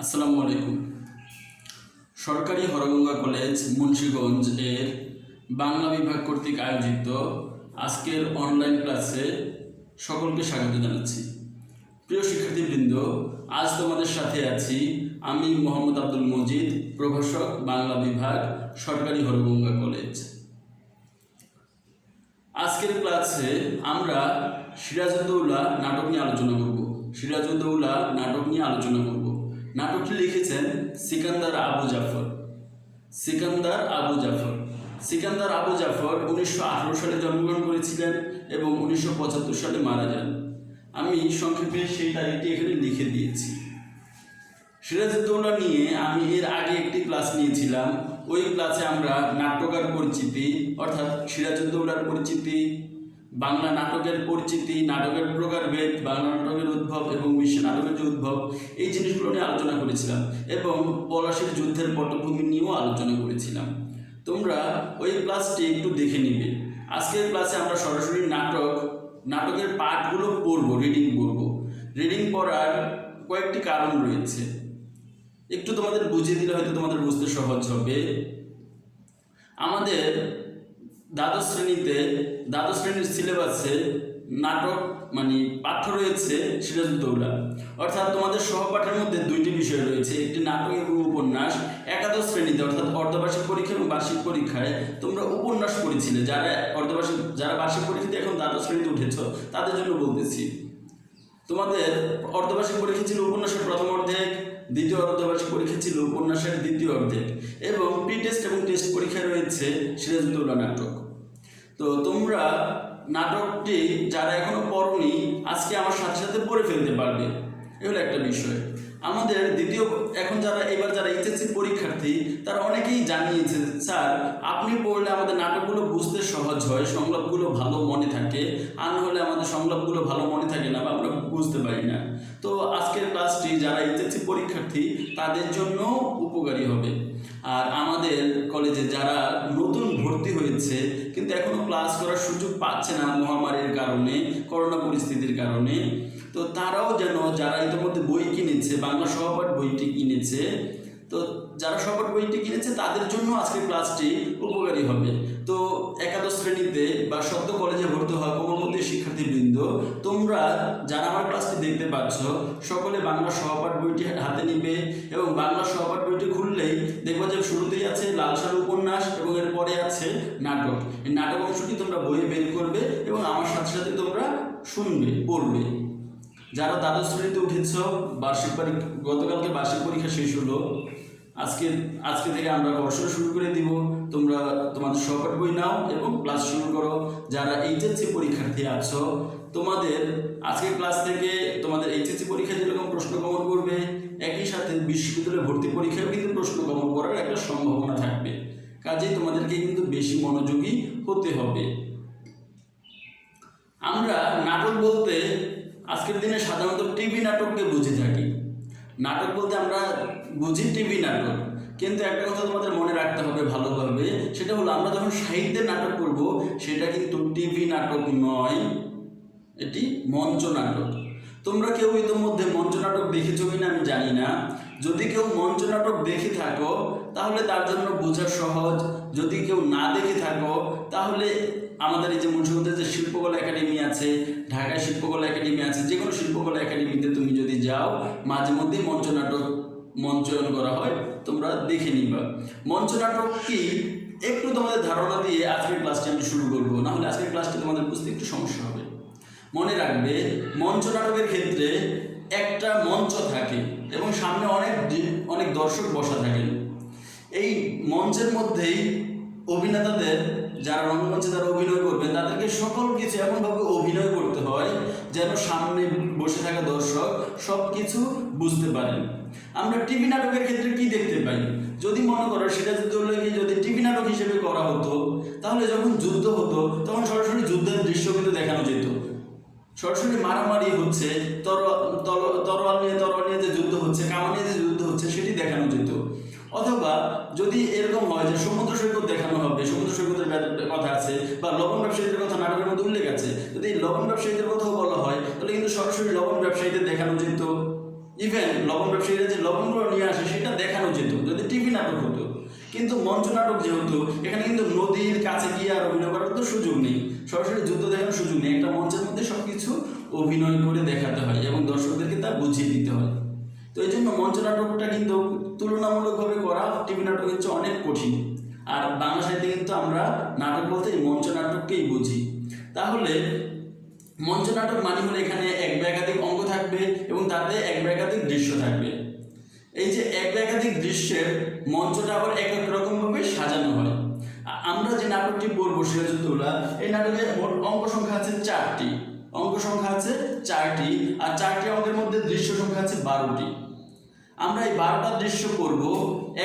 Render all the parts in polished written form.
আসসালামু আলাইকুম। সরকারি হরগঙ্গা কলেজ মুন্সিগঞ্জ এর বাংলা বিভাগ কর্তৃক আয়োজিত আজকের অনলাইন ক্লাসে সকলকে স্বাগত জানাচ্ছি। প্রিয় শিক্ষার্থীবৃন্দ, আজ তোমাদের সাথে আছি আমি মোহাম্মদ আব্দুল মজিদ, প্রভাষক, বাংলা বিভাগ, সরকারি হরগঙ্গা কলেজ। আজকের ক্লাসে আমরা সিরাজউদ্দৌলা নাটক নিয়ে আলোচনা করব। সিরাজউদ্দৌলা নাটক নিয়ে আলোচনা করব। নাটকটি লিখেছেন সিকান্দার আবু জাফর। সিকান্দার আবু জাফর 1918 সালে জন্মগ্রহণ করেছিলেন এবং 1975 সালে মারা যান। আমি সংক্ষেপে সেই তারিখটি এখানে লিখে দিয়েছি। সিরাজউদ্দৌলা নিয়ে আমি এর আগে একটি ক্লাস নিয়েছিলাম। ওই ক্লাসে আমরা নাট্যকার পরিচিতি অর্থাৎ সিরাজউদ্দৌলার পরিচিতি, বাংলা নাটকের পরিচিতি, নাটকের প্রকারভেদ, বাংলা নাটকের উদ্ভব এবং বিশ্ব নাটকের যে উদ্ভব, এই জিনিসগুলো নিয়ে আলোচনা করেছিলাম এবং পলাশীর যুদ্ধের পটভূমি নিয়েও আলোচনা করেছিলাম। তোমরা ওই ক্লাসটি একটু দেখে নিবে। আজকের ক্লাসে আমরা সরাসরি নাটকের পাঠগুলো পড়ব, রিডিং পড়ব। রিডিং পড়ার কয়েকটি কারণ রয়েছে, একটু তোমাদের বুঝিয়ে দিলে হয়তো তোমাদের বুঝতে সহজ হবে। আমাদের দ্বাদশ শ্রেণীর সিলেবাসে নাটক পাঠ্য রয়েছে সিরাজউদ্দৌলা, অর্থাৎ তোমাদের সহপাঠের মধ্যে দুইটি বিষয় রয়েছে, একটি নাটক এবং উপন্যাস। একাদশ শ্রেণীতে অর্থাৎ অর্ধবার্ষিক পরীক্ষা এবং বার্ষিক পরীক্ষায় তোমরা উপন্যাস পড়েছিলে। যারা বার্ষিক পরীক্ষাতে এখন দ্বাদশ শ্রেণীতে উঠেছ তাদের জন্য বলতেছি। তোমাদের অর্ধবার্ষিক পরীক্ষা ছিল উপন্যাসের প্রথম অর্ধেক, দ্বিতীয় অর্ধবার্ষিক পরীক্ষা ছিল উপন্যাসের দ্বিতীয় অর্ধেক এবং প্রি টেস্ট এবং টেস্ট পরীক্ষায় রয়েছে সিরাজউদ্দৌলা নাটক। তো তোমরা নাটকটি যারা এখনো পড়োনি আজকে আমার সাথে সাথে পড়ে ফেলতে পারবে, এ হলো একটা বিষয়। আমাদের এবার যারা এইচএসসি পরীক্ষার্থী তারা অনেকেই জানিয়েছে, স্যার আপনি পড়লে আমাদের নাটকগুলো বুঝতে সহজ হয়, সংলাপগুলো ভালো মনে থাকে, আর না হলে আমাদের সংলাপগুলো ভালো মনে থাকে না বা আমরা বুঝতে পারি না। তো আজকের ক্লাসটি যারা এইচএসসি পরীক্ষার্থী তাদের জন্য উপকারী হবে। আর আমাদের কলেজে যারা নতুন ভর্তি হয়েছে কিন্তু এখনো ক্লাস করার সুযোগ পাচ্ছে না মহামারীর কারণে, করোনা পরিস্থিতির কারণে, তো তারাও যেন যারা ইতিমধ্যে বই কিনেছে, বাংলা সহপাঠ বইটি কিনেছে, তো যারা সহপাঠ বইটি কিনেছে তাদের জন্য আজকের ক্লাসটি উপকারী হবে। তো একাদশ শ্রেণীতে বা সদ্য কলেজে ভর্তি হওয়া কোমলমতি শিক্ষার্থীবৃন্দ, তোমরা যারা আমার ক্লাসটি দেখতে পাচ্ছ সকলে বাংলা সহপাঠ বইটি হাতে নিবে এবং বাংলা সহপাঠ বইটি খুললেই দেখবো যে শুরুতেই আছে লালসার উপন্যাস এবং এরপরে আছে নাটক। এই নাটক অংশটি তোমরা বইয়ে বের করবে এবং আমার সাথে সাথে তোমরা শুনবে, পড়বে। যারা দ্বাদশ শ্রেণীতে উঠেছ, গতকালকে বার্ষিক পরীক্ষা শেষ হলো, আজকে থেকে আমরা পড়াশোনা শুরু করে দিব। তোমরা তোমাদের সহপাঠ বই নাও এবং ক্লাস শুরু করো। যারা এইচএসসি পরীক্ষার্থী আছো, তোমাদের আজকের ক্লাস থেকে তোমাদের এইচএসসি পরীক্ষা যেরকম প্রশ্ন কমন করবে, একই সাথে বিশ্ববিদ্যালয়ে ভর্তি পরীক্ষায় কিন্তু প্রশ্ন কমন করার একটা সম্ভাবনা থাকবে। কাজেই তোমাদেরকে কিন্তু বেশি মনোযোগী হতে হবে। আমরা নাটক বলতে আজকের দিনে সাধারণত টিভি নাটককে বুঝে থাকি। নাটক বলতে আমরা বুঝি টিভি নাটক, কিন্তু একটা কথা তোমাদের মনে রাখতে হবে ভালোভাবে, সেটা হলো আমরা যখন সাহিত্যের নাটক করব সেটা কিন্তু টিভি নাটক নয়, এটি মঞ্চ নাটক। তোমরা কেউ ইতিমধ্যে মঞ্চ নাটক দেখেছো কিনা আমি জানি না। যদি কেউ মঞ্চ নাটক দেখে থাকো তাহলে তার জন্য বোঝা সহজ, যদি কেউ না দেখে থাকো তাহলে আমাদের এই যে মুন্সিগঞ্জের যে শিল্পকলা একাডেমি আছে, ঢাকা শিল্পকলা একাডেমি আছে, যে কোনো শিল্পকলা একাডেমিতে তুমি যদি যাও মাঝে মধ্যেই মঞ্চ নাটক মঞ্চায়ন করা হয়, তোমরা দেখে নিবা। মঞ্চ নাটক কি একটু তোমাদের ধারণা দিয়ে আজকের ক্লাসটি আমি শুরু করবো, নাহলে আজকের ক্লাসটি তোমাদের বুঝতে একটু সমস্যা হবে। মনে রাখবে, মঞ্চ নাটকের ক্ষেত্রে একটা মঞ্চ থাকে এবং সামনে অনেক দর্শক বসা থাকেন। এই মঞ্চের মধ্যেই অভিনেতাদের, যারা রঙ্গমঞ্চে যারা অভিনয় করবেন তাদেরকে সকল কিছু এমনভাবে অভিনয় করতে হয় যেন সামনে বসে থাকা দর্শক সব কিছু বুঝতে পারেন। আমরা টিভি নাটকের ক্ষেত্রে কি দেখতে পাই? যদি মনে করো সিরাজউদ্দৌলাকে যদি টিভি নাটক হিসেবে করা হতো, তাহলে যখন যুদ্ধ হতো তখন সরাসরি যুদ্ধের দৃশ্য কিন্তু দেখানো যেত। সরাসরি মারামারি হচ্ছে, তরোয়াল নিয়ে যে যুদ্ধ হচ্ছে, কামান নিয়ে যে যুদ্ধ হচ্ছে সেটি দেখানো যেত। অথবা যদি এরকম হয় যে সমুদ্র সৈকত দেখানো হবে, সমুদ্র সৈকতের কথা আছে বা লবণ ব্যবসায়ীদের কথা নাটকের মধ্যে উল্লেখ আছে, যদি এই লবণ ব্যবসায়ীদের কথাও বলা হয় তাহলে কিন্তু সরাসরি লবণ ব্যবসায়ীদের দেখানো যেত। ইভেন লবণ ব্যবসায়ীরা যে লবণগুলো নিয়ে আসে সেটা দেখানো যেত যদি টিভি নাটক হতো। কিন্তু মঞ্চ নাটক যেহেতু, এখানে কিন্তু নদীর কাছে গিয়ে আর অভিনয় করার তো সুযোগ নেই, সরাসরি যুদ্ধ দেখানোর সুযোগ নেই। একটা মঞ্চের মধ্যে সব কিছু অভিনয় করে দেখাতে হয় এবং দর্শকদেরকে তা বুঝিয়ে দিতে হয়। তো এই জন্য মঞ্চ নাটকটা কিন্তু তুলনামূলকভাবে করা টিভি নাটক হচ্ছে অনেক কঠিন। আর বাংলা সাহিত্যে কিন্তু আমরা নাটক বলতে এই মঞ্চ নাটককেই বুঝি। তাহলে মঞ্চ নাটক মানে হলো এখানে এক বা একাধিক অঙ্গ থাকবে এবং তাতে এক বা একাধিক দৃশ্য থাকবে। এই যে এক বা একাধিক দৃশ্যের মঞ্চটা আবার এক এক রকমভাবে সাজানো হয়। আমরা যে নাটকটি পড়বো সিরাজউদ্দৌলা, এই নাটকের মোট অঙ্ক সংখ্যা আছে 4টি। অঙ্ক সংখ্যা আছে 4টি, আর 4টি অঙ্কের মধ্যে দৃশ্য সংখ্যা আছে 12টি। আমরা এই 12টা দৃশ্য পড়ব,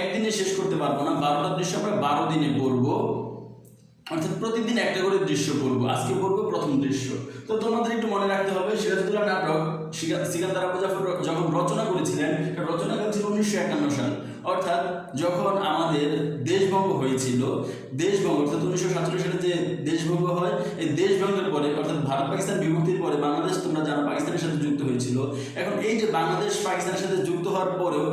একদিনে শেষ করতে পারবো না। 12টা দৃশ্য আমরা 12 দিনে পড়বো, অর্থাৎ প্রতিদিন একটা করে দৃশ্য পড়বো। আজকে পড়বো প্রথম দৃশ্য। তো তোমাদের একটু মনে রাখতে হবে, সিরাজউদ্দৌলা নাটক সিকান্দার আবু জাফর যখন রচনা করেছিলেন, রচনাকাল ছিল 1951 সাল। অর্থাৎ যখন আমাদের দেশভঙ্গ হয়েছিল, দেশভঙ্গ অর্থাৎ 1947 সালে যে দেশভঙ্গ হয়, এই দেশভঙ্গের পরে অর্থাৎ ভারত পাকিস্তান বিভক্তির পরে বাংলাদেশ, তোমরা জানো, পাকিস্তানের সাথে যুক্ত হয়েছিল। এখন এই যে বাংলাদেশ পাকিস্তানের সাথে যুক্ত হওয়ার পরেও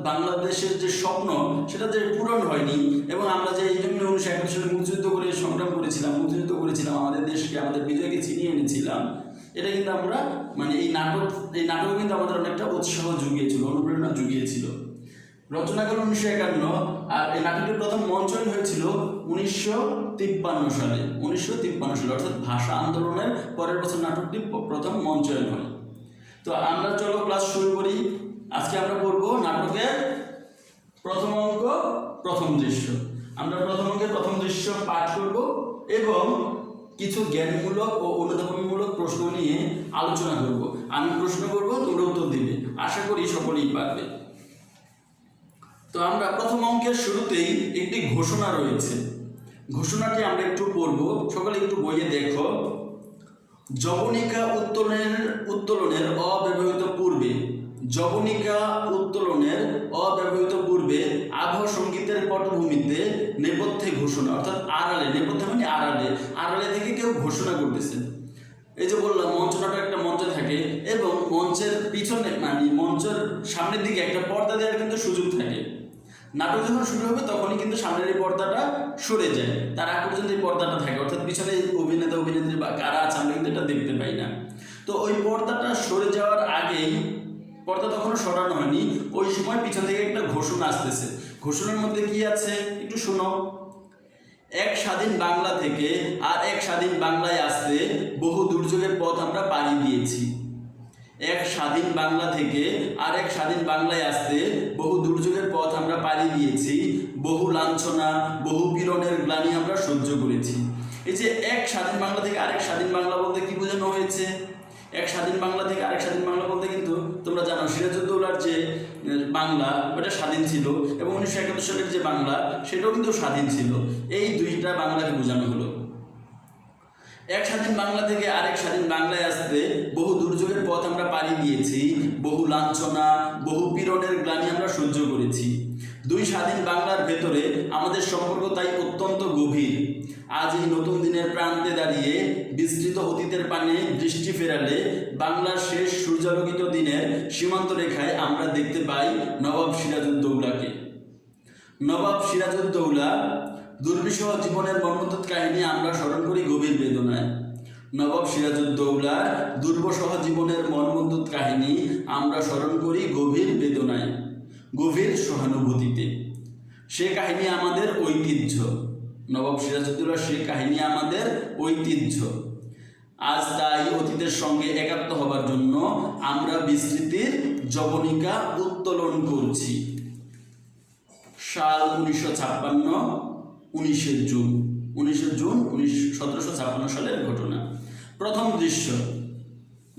বাংলাদেশের যে স্বপ্ন সেটা যে পূরণ হয়নি, এবং আমরা যে এই জন্য 1971 সালে মুক্তিযুদ্ধ করে সংগ্রাম করেছিলাম, মুক্তিযুদ্ধ করেছিলাম, আমাদের দেশকে, আমাদের বিজয়কে ছিনিয়ে এনেছিলাম, এটা কিন্তু আমরা মানে এই নাটক কিন্তু আমাদের অনেকটা উৎসাহ জুগিয়েছিল, অনুপ্রেরণা জুগিয়েছিল। রচনাকাল 1951, আর এই নাটকটির প্রথম মঞ্চায়ন হয়েছিল 1953 সালে। 1953 সালে অর্থাৎ ভাষা আন্দোলনের পরের বছর নাটকটি প্রথম মঞ্চায়ন হয়। তো আমরা চলো ক্লাস শুরু করি। আজকে আমরা পড়বো নাটকের প্রথম অঙ্ক প্রথম দৃশ্য। আমরা প্রথম অঙ্কের প্রথম দৃশ্য পাঠ করব এবং কিছু জ্ঞানমূলক ও অনুধাবনমূলক প্রশ্ন নিয়ে আলোচনা করব। আমি প্রশ্ন করব, তোমরা উত্তর দিবে। আশা করি সকলেই পারবে। তো আমরা প্রথম অঙ্কের শুরুতেই একটি ঘোষণা রয়েছে, ঘোষণাটি আমরা একটু পড়ব। সকলে একটু বইয়ে দেখো। যবনিকা উত্তোলনের অব্যবহৃত পূর্বে, যবনিকা উত্তোলনের অব্যবহৃত পূর্বে আবহ সঙ্গীতের পটভূমিতে নেপথ্যে ঘোষণা, অর্থাৎ আড়ালে, নেপথ্যে মানে আড়ালে, আড়ালে থেকে কেউ ঘোষণা করতেছে। এই যে বললাম মঞ্চ নাটক একটা মঞ্চ থাকে এবং মঞ্চের পিছনে মানে মঞ্চের সামনের দিকে একটা পর্দা দেওয়ার কিন্তু সুযোগ থাকে। নাটক যখন শুরু হবে তখনই কিন্তু সামনের এই পর্দাটা সরে যায়, তার আগ পর্যন্ত এই পর্দাটা থাকে, অর্থাৎ পিছনে অভিনেতা অভিনেত্রী বা কারা আছে আমরা কিন্তু এটা দেখতে পাই না। তো ওই পর্দাটা সরে যাওয়ার আগেই, পর্দা তখনও সরানো হয়নি, ওই সময় পিছন থেকে একটা ঘোষণা আসতেছে। ঘোষণার মধ্যে কি আছে একটু শোনো। এক স্বাধীন বাংলা থেকে আর এক স্বাধীন বাংলায় আসতে বহু দুর্যোগের পথ আমরা পাড়ি দিয়েছি। এক স্বাধীন বাংলা থেকে আর এক স্বাধীন বাংলায় আসতে বহু দুর্যোগের পথ আমরা পাড়ি দিয়েছি, বহু লাঞ্ছনা, বহু পীড়নের গ্লানি আমরা সহ্য করেছি। এই যে এক স্বাধীন বাংলা থেকে আরেক স্বাধীন বাংলা বলতে কি বোঝানো হয়েছে? এক স্বাধীন বাংলা থেকে আরেক স্বাধীন বাংলা বলতে কিন্তু তোমরা জানো সিরাজউদ্দৌলার যে বাংলা ওটা স্বাধীন ছিল এবং 1971 সালের যে বাংলা সেটাও কিন্তু স্বাধীন ছিল। এই দুইটা বাংলাকে বোঝানো হলো। এক স্বাধীন বাংলা থেকে আরেক স্বাধীন বাংলায় আসতে বহু দুর্যোগের পথ আমরা পাড়ি দিয়েছি, বহু লাঞ্ছনা, বহু পীড়নের গ্লানি আমরা সহ্য করেছি। দুই স্বাধীন বাংলার ভেতরে আমাদের সম্পর্ক তাই অত্যন্ত গভীর। আজ এই নতুন দিনের প্রান্তে দাঁড়িয়ে বিস্তৃত অতীতের পানে দৃষ্টি ফেরালে বাংলার শেষ সূর্যালোকিত দিনের সীমান্ত রেখায় আমরা দেখতে পাই নবাব সিরাজউদ্দৌলাকে। নবাব সিরাজউদ্দৌলা দুর্বিষহ জীবনের মর্মন্তুদ কাহিনী আমরা স্মরণ করি গভীর বেদনায়। নবাব সিরাজউদ্দৌলার দুর্বিষহ জীবনের মর্মন্তুদ কাহিনী আমরা স্মরণ করি গভীর বেদনায়, গভীর সহানুভূতিতে। সে কাহিনী আমাদের ঐতিহ্য। নবাব সিরাজউদ্দৌলার সে কাহিনী আমাদের ঐতিহ্য। আজ তাই অতীতের সঙ্গে একাত্ম হবার জন্য আমরা বিস্মৃতির যবনিকা উত্তোলন করছি। সাল 1956, 19শে জুন 1756 সালের ঘটনা। প্রথম দৃশ্য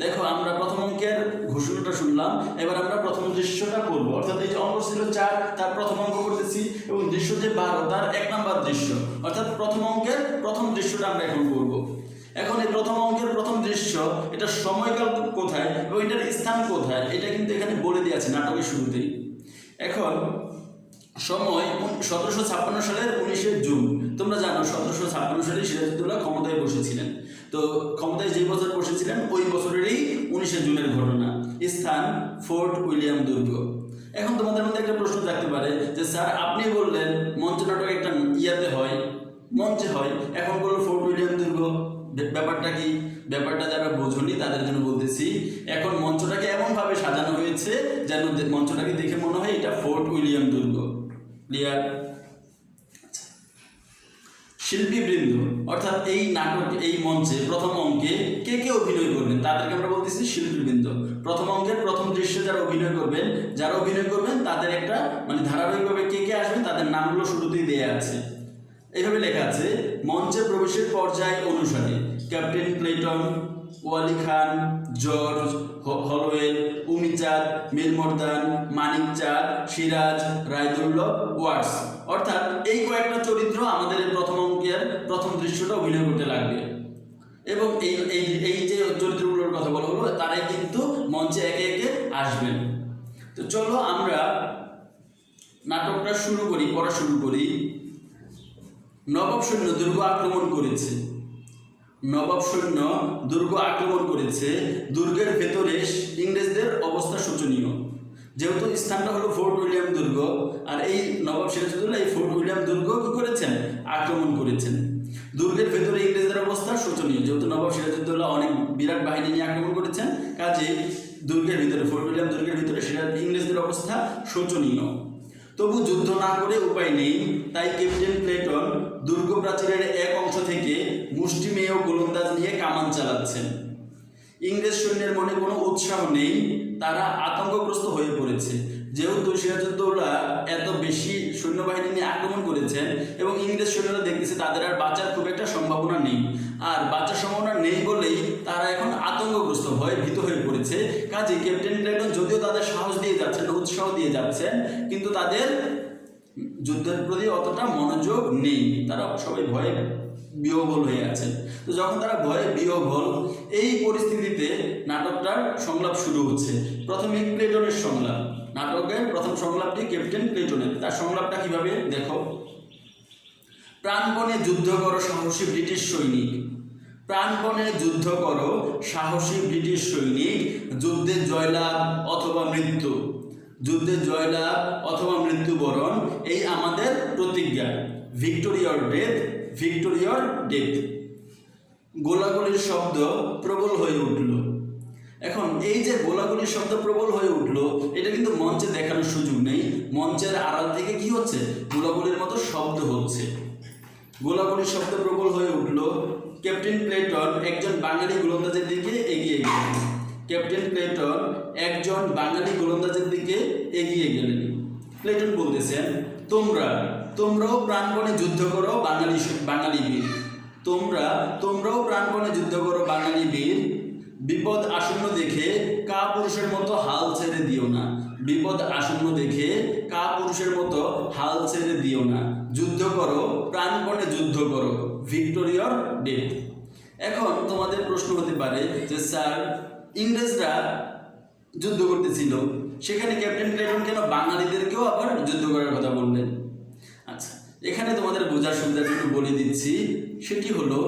দেখো, আমরা প্রথম অঙ্কের ঘোষণাটা শুনলাম, এবার আমরা প্রথম দৃশ্যটা করবো। অর্থাৎ এই যে অঙ্ক ছিল 4, তার প্রথম অঙ্ক করতেছি এবং দৃশ্য যে 12 তার 1 নম্বর দৃশ্য, অর্থাৎ প্রথম অঙ্কের প্রথম দৃশ্যটা আমরা এখন করব। এখন এই প্রথম অঙ্কের প্রথম দৃশ্য, এটা সময়কাল কোথায় এবং এটার স্থান কোথায় এটা কিন্তু এখানে বলে দেওয়া আছে নাটকের শুরুতেই। এখন সময় 1756 সালের 19শে জুন। তোমরা জানো 1756 সালে সিরাজউদ্দৌলা ক্ষমতায় বসেছিলেন। তো ক্ষমতায় যে বছর বসেছিলেন ওই বছরেরই 19শে জুনের ঘটনা। স্থান ফোর্ট উইলিয়াম দুর্গ। এখন তোমাদের মধ্যে একটা প্রশ্ন থাকতে পারে যে স্যার আপনি বললেন মঞ্চ নাটক একটা ইয়াতে হয়, মঞ্চে হয়, এখন বললো ফোর্ট উইলিয়াম দুর্গ, ব্যাপারটা কি? ব্যাপারটা যারা বোঝনি তাদের জন্য বলতেছি। এখন মঞ্চটাকে এমনভাবে সাজানো হয়েছে যেন মঞ্চটাকে দেখে মনে হয় এটা ফোর্ট উইলিয়াম দুর্গ। ক্লিয়ার? শিল্পীবৃন্দ অর্থাৎ এই নাটক, এই মঞ্চে প্রথম অঙ্কে কে কে অভিনয় করবেন তাদেরকে আমরা বলতেছি শিল্পীবৃন্দ। প্রথম অঙ্কের প্রথম দৃশ্যে যারা অভিনয় করবেন তাদের একটা মানে ধারাবাহিকভাবে কে কে আসবেন তাদের নামগুলো শুরুতেই দেয়া আছে। এইভাবে লেখা আছে, মঞ্চে প্রবেশের পর্যায় অনুসারে ক্যাপ্টেন ক্লেটন, ওয়ালি খান, জর্জ, হলওয়েল, উমিচাঁদ, মীর মর্দান, মানিক চাঁদ, সিরাজ, রায়দুল্লভ, ওয়াটস, অর্থাৎ এই কয়েকটা চরিত্র আমাদের প্রথম অঙ্কের প্রথম দৃশ্যটা অভিনয় করতে লাগবে। এবং এই যে চরিত্রগুলোর কথা বলা হলো তারাই কিন্তু মঞ্চে একে একে আসবেন। তো চলো আমরা নাটকটা পড়া শুরু করি। নবাব সৈন্য দুর্গ আক্রমণ করেছে। নবাব সৈন্য দুর্গ আক্রমণ করেছে। দুর্গের ভেতরে ইংরেজদের অবস্থা শোচনীয়। যেহেতু স্থানটা হলো ফোর্ট উইলিয়াম দুর্গ, আর এই নবাব সিরাজউদ্দৌলা এই ফোর্ট উইলিয়াম দুর্গ কি করেছেন? আক্রমণ করেছেন। দুর্গের ভেতরে ইংরেজদের অবস্থা শোচনীয়। যেহেতু নবাব সিরাজউদ্দৌলা অনেক বিরাট বাহিনী নিয়ে আক্রমণ করেছেন, কাজেই দুর্গের ভিতরে, ফোর্ট উইলিয়াম দুর্গের ভিতরে ইংরেজদের অবস্থা শোচনীয়। তবু যুদ্ধ না করে উপায় নেই, তাই ক্যাপ্টেন ক্লেটন দুর্গ প্রাচীরের এক অংশ থেকে মুষ্টিমেয় গোলন্দাজ নিয়ে কামান চালাচ্ছেন। ইংরেজ সৈন্যের মনে কোনো উৎসাহ নেই, তারা আতঙ্কগ্রস্ত হয়ে পড়েছে। যেহেতু সিরাজউদ্দৌলা এত বেশি সৈন্যবাহিনী নিয়ে আক্রমণ করেছেন এবং ইংরেজ সৈন্যরা দেখতেছে তাদের আর বাঁচার খুব একটা সম্ভাবনা নেই, আর বাঁচার সম্ভাবনা নেই বলেই তারা এখন আতঙ্কগ্রস্ত হয়ে ভীত হয়ে পড়েছে। কাজে ক্যাপ্টেন ক্লেটন যদিও তাদের সাহস দিয়ে যাচ্ছেন, উৎসাহ দিয়ে যাচ্ছেন, কিন্তু তাদের যুদ্ধের প্রতি অতটা মনোযোগ নেই, তারা সবাই ভয়ে বিহ্বল হয়ে আছেন। তো যখন তারা ভয়ে বিহ্বল, এই পরিস্থিতিতে নাটকটার সংলাপ শুরু হচ্ছে। প্রথমে ক্লেটনের সংলাপ, নাটকের প্রথম সংলাপটি ক্যাপ্টেন ক্লেটনের। তার সংলাপটা কিভাবে দেখো, প্রাণপণে যুদ্ধ করো সাহসী ব্রিটিশ সৈনিক। প্রাণপণে যুদ্ধ করো সাহসী ব্রিটিশ সৈনিক, যুদ্ধে জয়লাভ অথবা মৃত্যু। যুদ্ধে জয়লাভ অথবা মৃত্যুবরণ এই আমাদের প্রতিজ্ঞা। Victory or death, victory or death. গোলাগুলির শব্দ প্রবল হয়ে উঠল। এখন এই যে গোলাগুলির শব্দ প্রবল হয়ে উঠলো, এটা কিন্তু মঞ্চে দেখানোর সুযোগ নেই। মঞ্চের আড়াল থেকে কি হচ্ছে? গোলাগুলির মতো শব্দ হচ্ছে। গোলাগুলির শব্দ প্রবল হয়ে উঠলো। ক্যাপ্টেন ক্লেটন একজন বাঙালি গোলন্দাজের দিকে এগিয়ে গেলেন। ক্যাপ্টেন ক্লেটন একজন বাঙালি গোলন্দাজের দিকে এগিয়ে গেলেন। ক্লেটন বলতেছেন, তোমরাও প্রাণপণে যুদ্ধ করো বাঙালি বীর। তোমরাও প্রাণপণে যুদ্ধ করো বাঙালি বীর। বিপদ আসন্ন দেখে কাপুরুষের মতো হাল ছেড়ে দিও না। বিপদ আসন্ন দেখে কাপুরুষের মতো হাল ছেড়ে দিও না। যুদ্ধ করো, প্রাণপণে যুদ্ধ করো, ভিক্টোরি অর ডেথ। এখন তোমাদের প্রশ্ন হতে পারে যে স্যার, ইংরেজরা যুদ্ধ করতেছিল, সেখানে ক্যাপ্টেন ক্লেটন কেন বাঙালিদেরকেও আবার যুদ্ধ করার কথা বললেন? আচ্ছা, এখানে তোমাদের বোঝার সুবিধার জন্য বলে দিচ্ছি। সেটি হলো,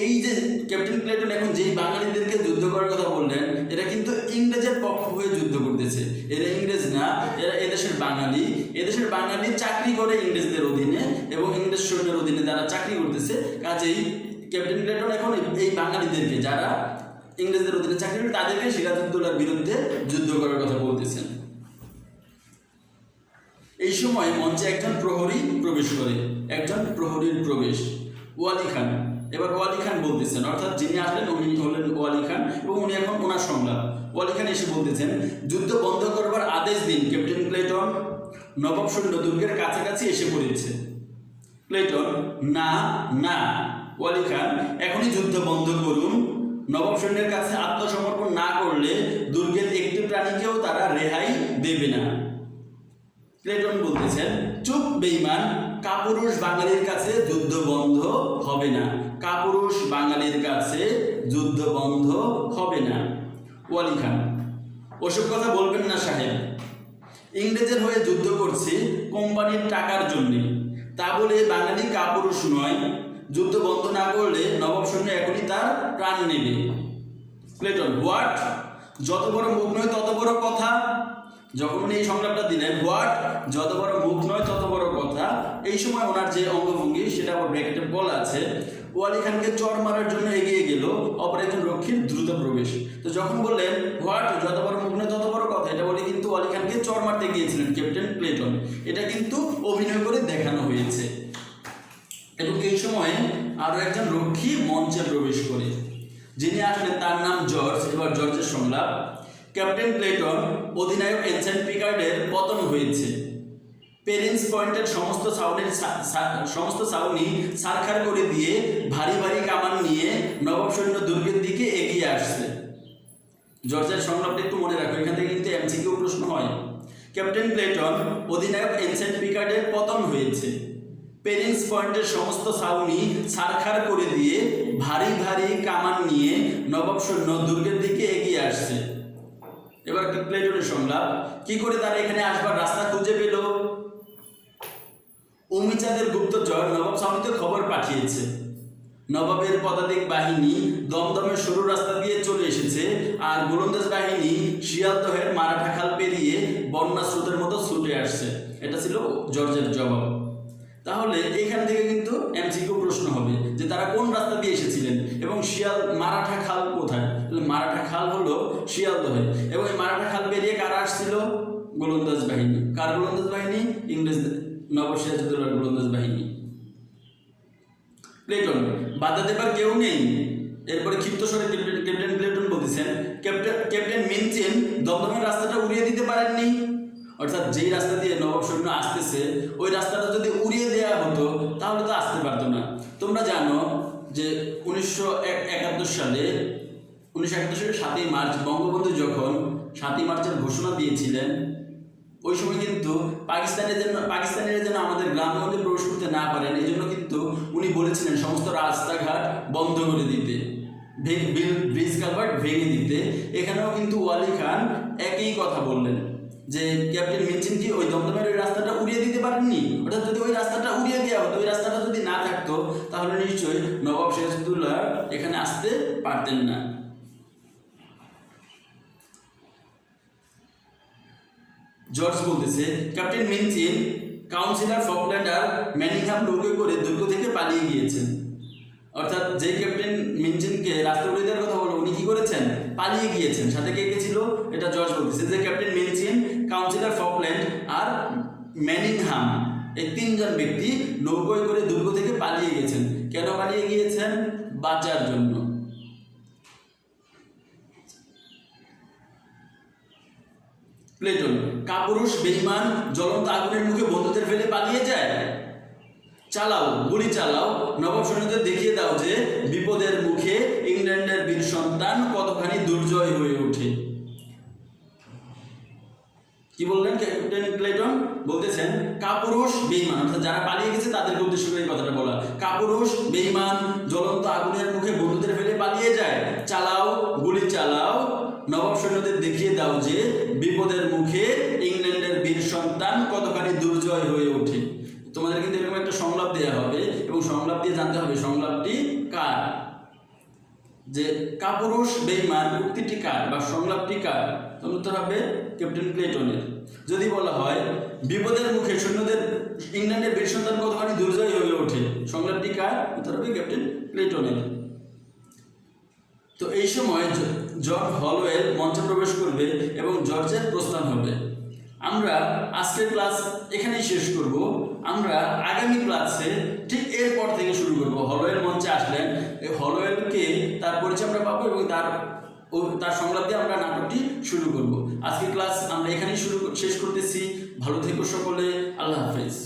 এই যে ক্যাপ্টেন ক্লেটন এখন যেই বাঙালিদেরকে যুদ্ধ করার কথা বললেন, এরা কিন্তু ইংরেজের পক্ষ হয়ে যুদ্ধ করতেছে। এরা ইংরেজ না, এরা এদেশের বাঙালি। এদেশের বাঙালি চাকরি করে ইংরেজদের অধীনে এবং ইংরেজ সৈন্যের অধীনে তারা চাকরি করতেছে। কাজেই ক্যাপ্টেন ক্লেটন এখন এই বাঙালিদেরকে, যারা ইংরেজদের অধীনে চাকরি করে, তাদেরকে সিরাজউদ্দৌলার বিরুদ্ধে যুদ্ধ করার কথা বলতেছেন। এই সময় মঞ্চে একজন প্রহরী প্রবেশ করে। একজন প্রহরীর প্রবেশ, ওয়ালি খান। এবার ওয়ালি খান বলতেছেন, অর্থাৎ যিনি আসলেন উনি হলেন ওয়ালি খান, এবং উনি এখন ওনার সংলাপ। ওয়ালি খান এসে বলতেছেন, যুদ্ধ বন্ধ করবার আদেশ দিন ক্যাপ্টেন ক্লেটন। নবাব সৈন্য দুর্গের কাছাকাছি এসে পড়েছে। ক্লেটন, না না ওয়ালি খান, এখনই যুদ্ধ বন্ধ করুন। নবাব সৈন্যের কাছে আত্মসমর্পণ না করলে দুর্গের একটি প্রাণীকেও তারা রেহাই দেবে না। ক্লেটন বলতেছেন, চুপ বেঈমান, কাপুরুষ বাঙালির কাছে যুদ্ধ বন্ধ হবে না। কাপুরুষ বাঙালির কাছে যুদ্ধ বন্ধ হবে না। ওয়ালি খান, ওসব কথা বলবেন না সাহেব। ইংরেজের হয়ে যুদ্ধ করছি কোম্পানির টাকার জন্যে, তা বলে বাঙালি কাপুরুষ নয়। যুদ্ধ বন্ধ না করলে নবাব সৈন্য এখনই তার প্রাণ নেবে। Clayton, what? যত বড় মুখ নয় তত বড় কথা। যখন উনি এই সংলাপটা দিলেন হোয়াট, যত বড় মুখ নয় তত বড় কথা, এই সময় ওনার যে অঙ্গভঙ্গি সেটা আবার ব্র্যাকেটে বলা আছে, ওয়ালি খানকে চর মারার জন্য এগিয়ে গেল অপর একজন রক্ষীর দ্রুত প্রবেশ। তো যখন বললেন হোয়াট, যত বড় মুখ নয় তত বড় কথা, এটা বলে কিন্তু ওয়ালি খানকে চর মারতে গিয়েছিলেন ক্যাপ্টেন ক্লেটন। এটা কিন্তু অভিনয় করে দেখানো হয়েছে। এবং এই সময়ে আরো একজন রক্ষী মঞ্চে প্রবেশ করে, যিনি আসলেন তার নাম জর্জ। এবার জর্জের সংলাপ। ক্যাপ্টেন ক্লেটন, অধিনায়ক এনসাইন পিকার্ডের পতন হয়েছে। পেরিন্স পয়েন্টের সমস্ত ছাউনি ছারখার করে দিয়ে ভারী ভারী কামান নিয়ে নবাব সৈন্য দুর্গের দিকে এগিয়ে আসছে। জর্জের সংলাপটা একটু মনে রাখো, এখান থেকে কিন্তু এমসিকিউ প্রশ্ন হয়। ক্যাপ্টেন ক্লেটন, অধিনায়ক এনসাইন পিকার্ডের পতন হয়েছে। পেরিন্স পয়েন্টের সমস্ত ছাউনি ছারখার করে দিয়ে ভারী ভারী কামান নিয়ে নবাব সৈন্য দুর্গের দিকে এগিয়ে আসছে। এবার ক্লেটনের সংলাপ। কি করে তারা এখানে আসবার রাস্তা খুঁজে পেল? উমিচাঁদের গুপ্তচর নবাব ছাউনিতে খবর পাঠিয়েছে। নবাবের পদাতিক বাহিনী দমদমের সরু রাস্তা দিয়ে চলে এসেছে, আর গোলন্দাজ বাহিনী শিয়ালদহের মারাঠা খাল পেরিয়ে বন্যা স্রোতের মতো ছুটে আসছে। এটা ছিল জর্জের জবাব। তাহলে এখান থেকে কিন্তু এমসিকিউ প্রশ্ন হবে যে তারা কোন রাস্তা দিয়ে এসেছিলেন এবং মারাঠা খাল কোথায়? মারাঠা খাল হলো শিয়ালদহে, এবং এই মারাঠা খাল পেরিয়ে কারা আসছিল? গোলন্দাজ বাহিনী। কার গোলন্দাজ বাহিনী? ইংরেজ নবাব সিরাজউদ্দৌলার গোলন্দাজ বাহিনী। ক্লেটন, বাধা দেবার কেউ নেই। এরপরে ক্ষিপ্ত স্বরে ক্যাপ্টেন ক্লেটন বলতেছেন, ক্যাপ্টেন মিনচেন দমদমের রাস্তাটা উড়িয়ে দিতে পারেননি। অর্থাৎ যেই রাস্তা দিয়ে নবাব সৈন্য আসতেছে ওই রাস্তাটা যদি উড়িয়ে দেওয়া হতো তাহলে তো আসতে পারতো না। তোমরা জানো যে 1971 সালে 7ই মার্চ বঙ্গবন্ধু যখন 7ই মার্চের ঘোষণা দিয়েছিলেন, ওই সময় কিন্তু পাকিস্তানিরা যেন আমাদের গ্রামগঞ্জে প্রবেশ করতে না পারেন, এই জন্য কিন্তু উনি বলেছিলেন সমস্ত রাস্তাঘাট বন্ধ করে দিতে, ব্রিজ কালভার্ট ভেঙে দিতে। এখানেও কিন্তু ওয়ালি খান একই কথা বললেন যে ক্যাপ্টেন মিনচেন কি ওই দমদমের ওই রাস্তাটা উড়িয়ে দিতে পারেননি। অর্থাৎ যদি ওই রাস্তাটা উড়িয়ে দেওয়া হতো, ওই রাস্তাটা যদি না থাকতো তাহলে নিশ্চয়ই নবাব সিরাজউদ্দৌলা এখানে আসতে পারতেন না। জর্জ বলতেছে, ক্যাপ্টেন মিনচেন কাউন্সিলর ফকল্যান্ড আর ম্যানিংহাম নৌকে করে দুর্গ থেকে পালিয়ে গিয়েছেন। অর্থাৎ যে ক্যাপ্টেন মিনচেনকে রাস্তা উড়িয়ে দেওয়ার কথা বলো, উনি কি করেছেন? পালিয়ে গিয়েছেন। সাথে কে কে ছিল? এটা জর্জ বলতেছে যে ক্যাপ্টেন মিনচেন, কাউন্সিলর ফকল্যান্ড আর ম্যানিংহাম, এই তিনজন ব্যক্তি নৌকোয় করে দুর্গ থেকে পালিয়ে গেছেন। কেন পালিয়ে গিয়েছেন? বাঁচার জন্য। প্লেটন, কাপুরুষ বেঈমান জ্বলন্ত আগুনের মুখে বন্ধুদের ফেলে পালিয়ে যায়। চালাও, গুলি চালাও, নবাব সৈন্যদের দেখিয়ে দাও যে বিপদের মুখে ইংল্যান্ডের বীর সন্তান কতখানি দুর্জয় হয়ে ওঠে। কি বললেন ক্যাপ্টেন ক্লেটন? বলতেছেন কাপুরুষ বেঈমান, অর্থাৎ যারা পালিয়ে গেছে তাদেরকে উদ্দেশ্য করে এই কথাটা বলা। কাপুরুষ বেঈমান জ্বলন্ত আগুনের মুখে বন্ধুদের ফেলে পালিয়ে যায়। চালাও, গুলি চালাও, নবাব সৈন্যদের দেখিয়ে দাও যে বিপদের মুখে ইংল্যান্ডের বীর সন্তান কতখানি দুর্জয় হয়ে ওঠে। তোমাদের কিন্তু এরকম একটা সংলাপ দেওয়া হবে এবং সংলাপ দিয়ে জানতে হবে সংলাপটি কার। যে কাপুরুষ বেঈমান উক্তিটি কার বা সংলাপটি কার? তখন উত্তর হবে ক্যাপ্টেন ক্লেটনের। যদি বলা হয় বিপদের মুখে সৈন্যদের ইংল্যান্ডের বীর সন্তান কতখানি দুর্জয় হয়ে ওঠে, সংলাপটি কার? উত্তর হবে ক্যাপ্টেন ক্লেটনের। তো এই সময় জন হলওয়েল মঞ্চে প্রবেশ করবে এবং জর্জের প্রস্থান হবে। আমরা আজকের ক্লাস এখানেই শেষ করব। আমরা আগামী ক্লাসে ঠিক এরপর থেকে শুরু করব। হলওয়েল মঞ্চে আসলেন, এই হলওয়েলকে তার পরিচয় আমরা পাবো এবং তার সংলাপ দিয়ে আমরা নাটকটি শুরু করব। আজকের ক্লাস আমরা এখানেই শেষ করতেছি। ভালো থেকো সকলে, আল্লাহ হাফেজ।